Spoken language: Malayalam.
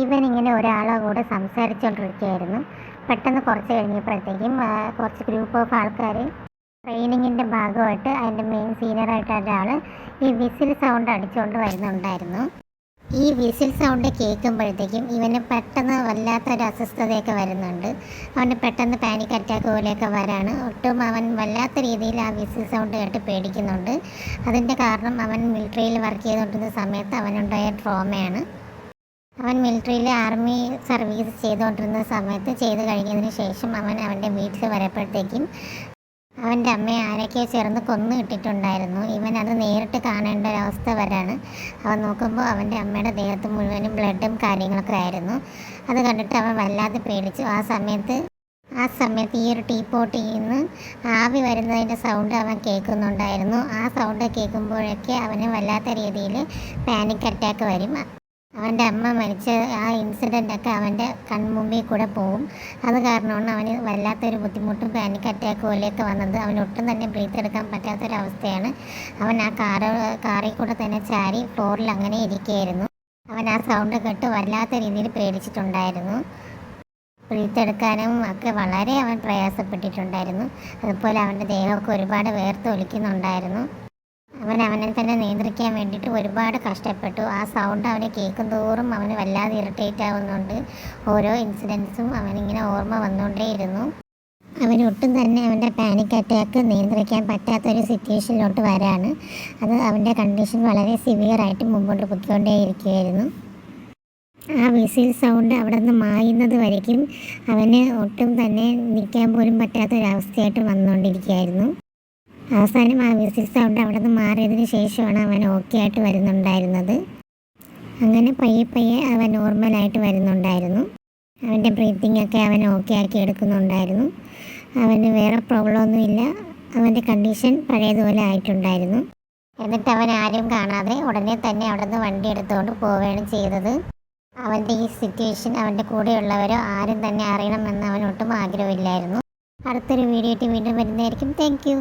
ഇവനിങ്ങനെ ഒരാളെ കൂടെ സംസാരിച്ചുകൊണ്ടിരിക്കുകയായിരുന്നു. പെട്ടെന്ന് കുറച്ച് കഴിഞ്ഞപ്പോഴത്തേക്കും കുറച്ച് ഗ്രൂപ്പ് ഓഫ് ആൾക്കാർ ട്രെയിനിങ്ങിൻ്റെ ഭാഗമായിട്ട് അതിൻ്റെ മെയിൻ സീനിയറായിട്ട് ഒരാൾ ഈ വിസിൽ സൗണ്ട് അടിച്ചുകൊണ്ട് വരുന്നുണ്ടായിരുന്നു. ഈ വിസിൽ സൗണ്ട് കേൾക്കുമ്പോഴത്തേക്കും ഇവന് പെട്ടെന്ന് വല്ലാത്തൊരു അസ്വസ്ഥതയൊക്കെ വരുന്നുണ്ട്. അവന് പെട്ടെന്ന് പാനിക് അറ്റാക്ക് പോലെയൊക്കെ വരാണ്. ഒട്ടും അവൻ വല്ലാത്ത രീതിയിൽ ആ വിസിൽ സൗണ്ട് കേട്ട് പേടിക്കുന്നുണ്ട്. അതിൻ്റെ കാരണം അവൻ മിലിറ്ററിയിൽ വർക്ക് ചെയ്തുകൊണ്ടിരുന്ന സമയത്ത് അവനുണ്ടായ ട്രോമയാണ്. അവൻ മിലിറ്ററിയിൽ ആർമി സർവീസ് ചെയ്തുകൊണ്ടിരുന്ന സമയത്ത് ചെയ്ത് കഴിഞ്ഞതിന് ശേഷം അവൻ്റെ വീട്ടിൽ വരപ്പോഴത്തേക്കും അവൻ്റെ അമ്മയെ ആരൊക്കെയോ ചേർന്ന് കൊന്നു ഇട്ടിട്ടുണ്ടായിരുന്നു. ഇവൻ അത് നേരിട്ട് കാണേണ്ട ഒരവസ്ഥ വരാണ്. അവൻ നോക്കുമ്പോൾ അവൻ്റെ അമ്മയുടെ ദേഹത്ത് മുഴുവനും ബ്ലഡും കാര്യങ്ങളൊക്കെ ആയിരുന്നു. അത് കണ്ടിട്ട് അവൻ വല്ലാതെ പേടിച്ചു. ആ സമയത്ത് ഈ ഒരു ടീപ്പോട്ടിൽ നിന്ന് ആവി വരുന്നതിൻ്റെ സൗണ്ട് അവൻ കേൾക്കുന്നുണ്ടായിരുന്നു. ആ സൗണ്ട് കേൾക്കുമ്പോഴൊക്കെ അവന് വല്ലാത്ത രീതിയിൽ പാനിക് അറ്റാക്ക് വരും. അവൻ്റെ അമ്മ മരിച്ച ആ ഇൻസിഡൻ്റൊക്കെ അവൻ്റെ കൺമുമ്പിൽ കൂടെ പോവും. അത് കാരണമാണ് അവന് വല്ലാത്തൊരു ബുദ്ധിമുട്ടും പാനിക് അറ്റാക്ക് പോലെയൊക്കെ വന്നത്. അവനൊട്ടും തന്നെ ബ്രീത്ത് എടുക്കാൻ പറ്റാത്തൊരവസ്ഥയാണ്. അവൻ ആ കാറിൽ കൂടെ തന്നെ ചാരി ഫ്ലോറിൽ അങ്ങനെ ഇരിക്കുകയായിരുന്നു. അവൻ ആ സൗണ്ട് കേട്ട് വല്ലാത്ത രീതിയിൽ പേടിച്ചിട്ടുണ്ടായിരുന്നു. ബ്രീത്ത് എടുക്കാനും ഒക്കെ വളരെ അവൻ പ്രയാസപ്പെട്ടിട്ടുണ്ടായിരുന്നു. അതുപോലെ അവൻ്റെ ദേഹമൊക്കെ ഒരുപാട് വേർത്തൊലിക്കുന്നുണ്ടായിരുന്നു. അവനെ തന്നെ നിയന്ത്രിക്കാൻ വേണ്ടിയിട്ട് ഒരുപാട് കഷ്ടപ്പെട്ടു. ആ സൗണ്ട് അവന് കേൾക്കും തോറും അവന് വല്ലാതെ ഇറിറ്റേറ്റ് ആവുന്നുണ്ട്. ഓരോ ഇൻസിഡൻസും അവനിങ്ങനെ ഓർമ്മ വന്നുകൊണ്ടേയിരുന്നു. അവനൊട്ടും തന്നെ അവൻ്റെ പാനിക് അറ്റാക്ക് നിയന്ത്രിക്കാൻ പറ്റാത്തൊരു സിറ്റുവേഷനിലോട്ട് വരാണ്. അത് അവൻ്റെ കണ്ടീഷൻ വളരെ സിവിയറായിട്ട് മുമ്പോട്ട് പൊയ്ക്കൊണ്ടേയിരിക്കുകയായിരുന്നു. ആ വിസിൽ സൗണ്ട് അവിടെ നിന്ന് മായുന്നത് വരയ്ക്കും അവന് ഒട്ടും തന്നെ നിൽക്കാൻ പോലും പറ്റാത്തൊരവസ്ഥയായിട്ട് വന്നുകൊണ്ടിരിക്കുകയായിരുന്നു. അവസാനം ആ വിസിൽ സൗണ്ട് അവിടെ നിന്ന് മാറിയതിന് ശേഷമാണ് അവൻ ഓക്കെ ആയിട്ട് വരുന്നുണ്ടായിരുന്നത്. അങ്ങനെ പയ്യെ അവൻ നോർമലായിട്ട് വരുന്നുണ്ടായിരുന്നു. അവൻ്റെ ബ്രീത്തിങ് ഒക്കെ അവൻ ഓക്കെ ആക്കി എടുക്കുന്നുണ്ടായിരുന്നു. അവന് വേറെ പ്രോബ്ലമൊന്നുമില്ല. അവൻ്റെ കണ്ടീഷൻ പഴയതുപോലെ ആയിട്ടുണ്ടായിരുന്നു. എന്നിട്ട് അവൻ ആരും കാണാതെ ഉടനെ തന്നെ അവിടെ നിന്ന് വണ്ടി എടുത്തുകൊണ്ട് പോവുകയാണ് ചെയ്തത്. അവൻ്റെ ഈ സിറ്റുവേഷൻ അവൻ്റെ കൂടെയുള്ളവരോ ആരും തന്നെ അറിയണമെന്ന് അവനൊട്ടും ആഗ്രഹമില്ലായിരുന്നു. അടുത്തൊരു വീഡിയോ ആയിട്ട് വീണ്ടും വരുന്നതായിരിക്കും. Thank you.